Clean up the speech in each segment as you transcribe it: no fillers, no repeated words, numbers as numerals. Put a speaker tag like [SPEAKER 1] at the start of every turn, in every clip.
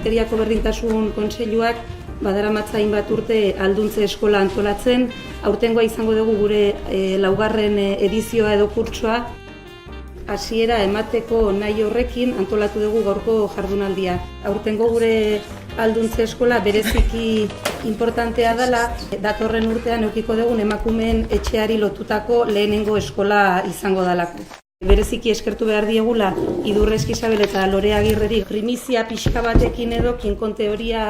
[SPEAKER 1] Errenteriako Berdintasun Kontseiluak badaramatza hainbat urte alduntze eskola antolatzen. Aurtengoa izango dugu gure laugarren edizioa edo kurtsoa. Hasiera emateko nahi horrekin antolatu dugu gaurko jardunaldia. Aurtengo gure alduntze eskola bereziki importantea dela, datorren urtean edukiko dugun emakumeen etxeari lotutako lehenengo eskola izango dalako. Bereziki eskertu behar diegula Idurrez Isabel eta Lore Agirreri primizia pixka batekin edo Kinkon Teoria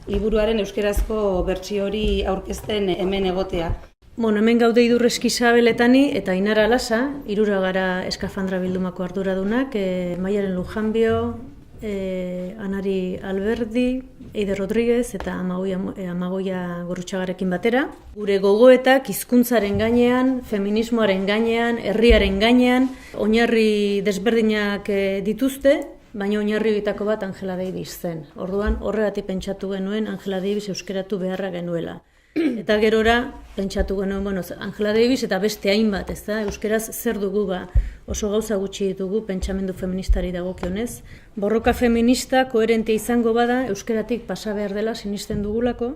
[SPEAKER 1] liburuaren euskerazko bertsio hori aurkezten hemen egotea.
[SPEAKER 2] Hemen gaude Idurrez Isabel eta ni eta Ainara Lasa, hirura gara eskafandra bildumako arduradunak, Maialen Lujanbio, Anari Alberdi, Eider Rodriguez eta Amagoia Gurrutxagarekin batera. Gure gogoetak hizkuntzaren gainean, feminismoaren gainean, herriaren gainean, oinarri desberdinak dituzte, baina oinarri horietako bat Angela Davis zen. Orduan horregatik pentsatu genuen Angela Davis euskeratu beharra genuela. Eta gerora pentsatu genuen, Angela Davis eta beste hainbat, ezta? Euskeraz zer dugu oso gauza gutxi ditugu pentsamendu feministari dagokionez. Borroka feminista koherente izango bada euskeratik pasa behar dela sinisten dugulako,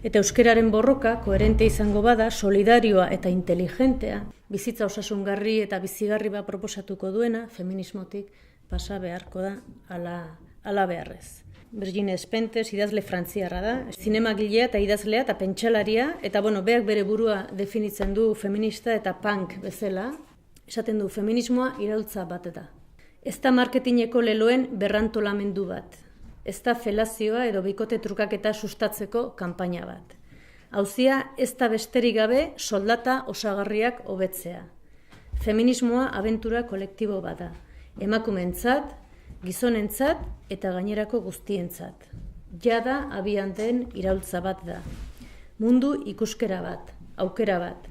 [SPEAKER 2] eta euskeraren borroka koherente izango bada solidarioa eta inteligentea, bizitza osasungarri eta bizigarri bat proposatuko duena feminismotik pasa beharko da ala beharrez. Virginia Spentes idazle frantziarra da, zinemagilea eta idazlea eta pentsalaria, eta beak bere burua definitzen du feminista eta punk bezala, esaten du feminismoa iraultza bat da. Ez da marketingeko leloen berrantolamendu bat, ez da felazioa edo bikote trukaketa sustatzeko kanpaina bat. Hauzia ez da besterik gabe soldata osagarriak hobetzea. Feminismoa abentura kolektibo bat da, emakumeentzat, gizonentzat eta gainerako guztientzat. Jada abian den iraultza bat da. Mundu ikuskera bat, aukera bat.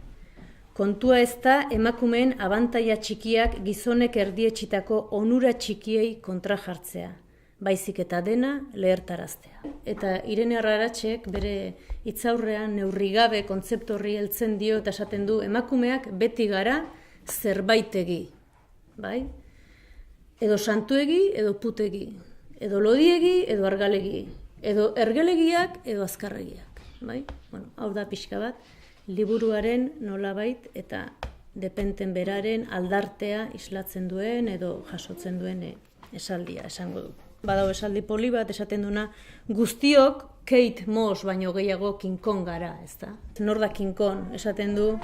[SPEAKER 2] Kontua ez da emakumeen abantaila txikiak gizonek erdietsitako onura txikiei kontra jartzea, baizik eta dena lehertaraztea. Eta Irene Arraratxek bere hitzaurrean neurrigabe kontzeptu horri heltzen dio eta esaten du emakumeak beti gara zerbaitegi, bai? Edo santuegi, edo putegi, edo lodiegi, edo argalegi, edo ergelegiak, edo azkarregiak. Bai? Hau da pixka bat, liburuaren nolabait eta depenten beraren aldartea islatzen duen edo jasotzen duen esaldia esango du. Badau esaldi poli bat esaten duna guztiok Kate Moss baino gehiago kinkon gara, ezta? Nor da kinkon esaten du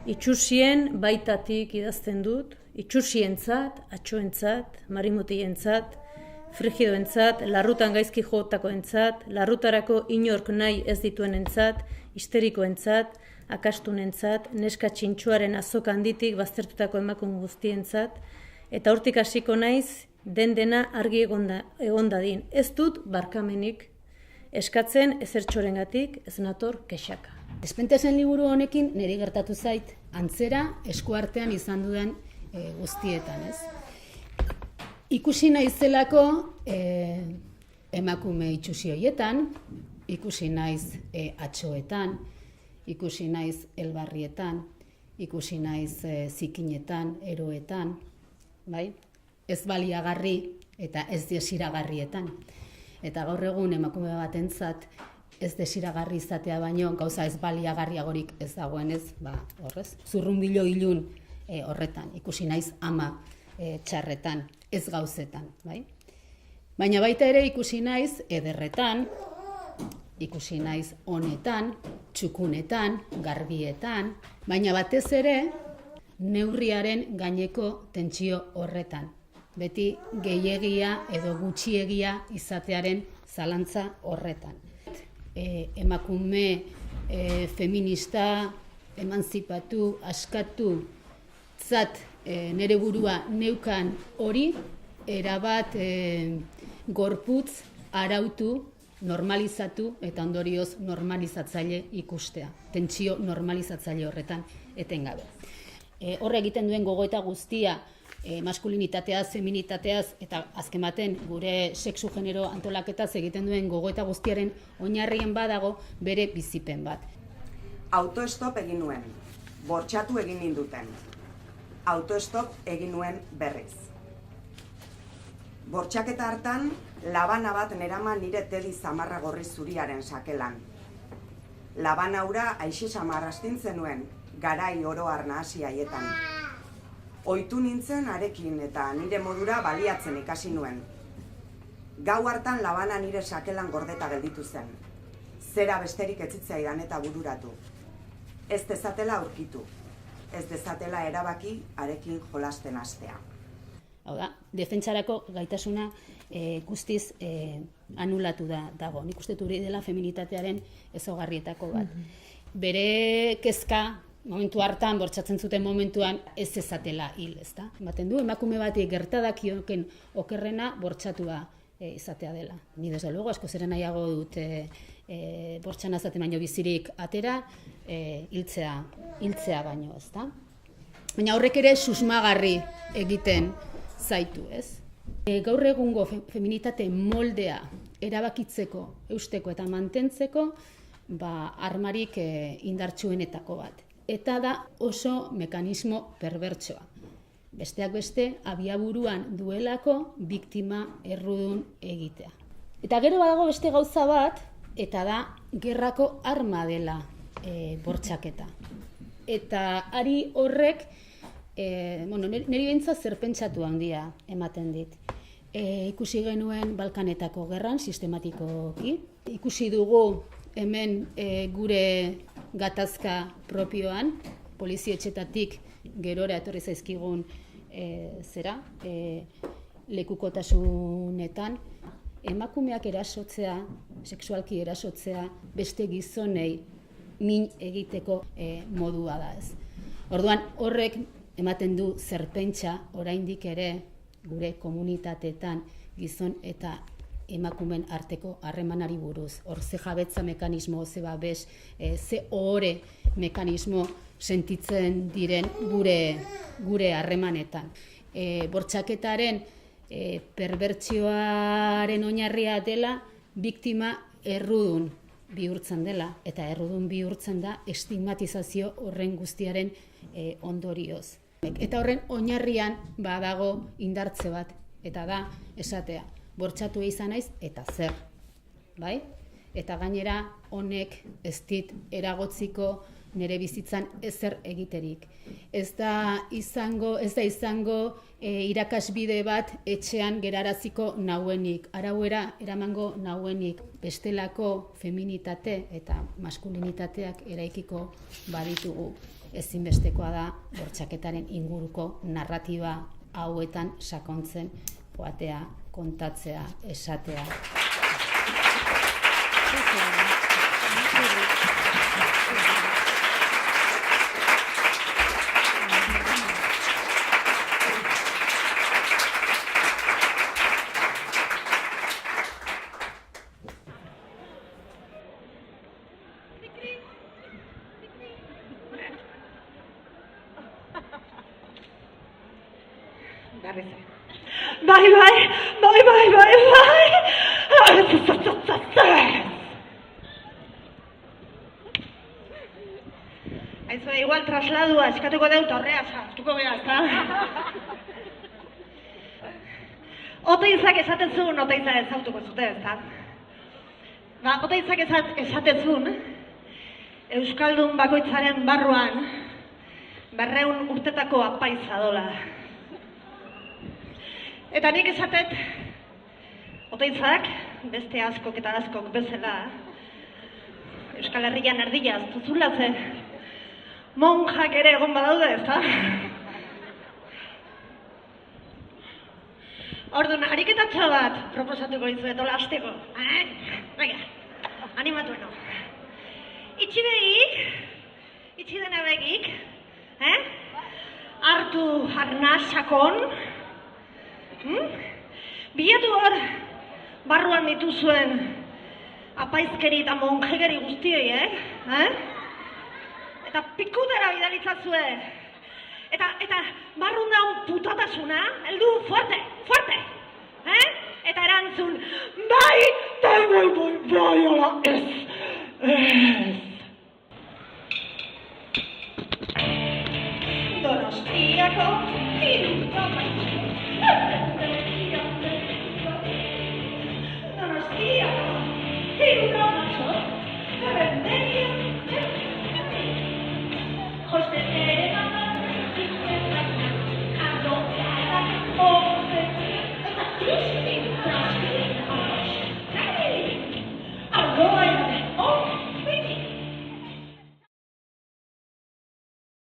[SPEAKER 2] itxusien baitatik idazten dut, itxusientzat, atxoentzat, marimotientzat, frigidoentzat, larrutan gaizki jotakoentzat, larrutarako inork nahi ez dituenentzat, histerikoentzat, akastunentzat, neska txintxuaren azok handitik baztertutako emakume guztientzat, eta hortik hasiko naiz dena argi egon dadin. Ez dut barkamenik eskatzen ezertxorengatik ez nator kexaka.
[SPEAKER 3] Spentesen liburu honekin niri gertatu zait antzera eskuartean izan duen guztietan, ez? Ikusi naizelako emakume itxusi horietan, ikusi naiz atxoetan, ikusi naiz elbarrietan, ikusi naiz zikinetan, eroetan, bai? Ez baliagarri eta ez desiragarrietan. Eta gaur egun emakume batentzat ez desiragarri izatea baino gauza ez baliagarriagorik ez dagoenez, horrez, zurrunbilo ilun horretan, ikusi naiz ama txarretan, ez gauzetan, bai? Baina baita ere ikusi naiz ederretan, ikusi naiz honetan, txukunetan, garbietan, baina batez ere neurriaren gaineko tentsio horretan. Beti gehiegia edo gutxiegia izatearen zalantza horretan. Emakume feminista, emantzipatu, askatu, nere burua neukan hori, erabat gorputz, arautu, normalizatu eta ondorioz normalizatzaile ikustea. Tentsio normalizatzaile horretan etengabe. Horre egiten duen gogoeta guztia, maskulinitateaz, feminitateaz eta azken baten gure sexu genero antolaketaz egiten duen gogoeta guztiaren oinarrien badago bere bizipen bat.
[SPEAKER 4] Autostop egin nuen, bortxatu egin ninduten. Autostop egin nuen berriz. Bortxaketa hartan, labana bat nerama nire tedi zamarra gorri zuriaren sakelan. Labana hura aixi samar astintzen nuen, garai oroar nahasi haietan. Ohitu nintzen arekin eta nire modura baliatzen ikasi nuen. Gau hartan labana nire sakelan gordeta gelditu zen. Zera besterik ez zitzaidan eta bururatu. Ez dezatela aurkitu. Ez dezatela erabaki arekin jolasten hastea.
[SPEAKER 3] Hau da, defentsarako gaitasuna guztiz anulatu dago. Nik uste hori dela feminitatearen ezaugarrietako bat. Bere kezka, momentu hartan, bortxatzen zuten momentuan, ez ezatela hil, ezta? Ematen du, emakume bati gertadakioken okerrena bortxatua izatea dela. Ni desde luego, asko zera nahiago dut bortxan azaten baino bizirik atera, hiltzea baino, ezta? Baina horrek ere susmagarri egiten zaitu, ez? Gaur egungo feminitate moldea erabakitzeko, eusteko eta mantentzeko, armarik indartsuenetako bat. Eta da oso mekanismo perbertsoa. Besteak beste, abiaburuan duelako biktima errudun egitea. Eta gero badago beste gauza bat, eta da gerrako arma dela bortxaketa. Eta ari horrek, niri behintzat zerpentsatu handia ematen dit. Ikusi genuen Balkanetako gerran sistematikoki. Ikusi dugu hemen gure gatazka propioan, polizietxetatik gerora etorri zaizkigun lekukotasunetan, emakumeak erasotzea, sexualki erasotzea, beste gizonei min egiteko modua da, ez. Orduan horrek ematen du zerpentsa oraindik ere gure komunitateetan gizon eta emakumen arteko harremanari buruz. Hor ze jabetza mekanismo, ze babes, ze ohore mekanismo sentitzen diren gure harremanetan. Bortxaketaren perbertsioaren oinarria dela biktima errudun bihurtzen dela, eta errudun bihurtzen da estigmatizazio horren guztiaren ondorioz. Eta horren oinarrian badago indartze bat, eta da esatea, bortxatu izan naiz eta zer, bai? Eta gainera honek ez dit eragotziko nire bizitzan ezer egiterik. Ez da izango irakasbide bat etxean geraraziko nauenik, arauera eramango nauenik, bestelako feminitate eta maskulinitateak eraikiko baditugu. Ezinbestekoa da bortxaketaren inguruko narratiba hauetan sakontzen joatea, kontatzea, esatea.
[SPEAKER 5] Aizu, igual trasladua eskatuko deut horrea sartuko gara, ezta? Oteizak esaten zuen, Oteiza ezautuko zute, ezta? Oteizak esaten zuen, Euskaldun bakoitzaren barruan 200 urtetako apaiza dola. Eta nik esatet, Oteizak, beste askok eta askok bezala, Euskal Herrian erdila aztuzulatze, monjak ere egon badaude, ezta? Orduan, ariketatxo bat proposatuko dizuetola hasteko. Baina, animatueno. Itxi dena begik, hartu arnasakon, bilatu hor, barruan dituzuen apaizkeri eta monjegeri guztioi, Eta pikutera bidalitzazue. Eta barrun daun putatasuna, heldu fuerte. Eta erantzun, bai, hola, ez. Donostiako,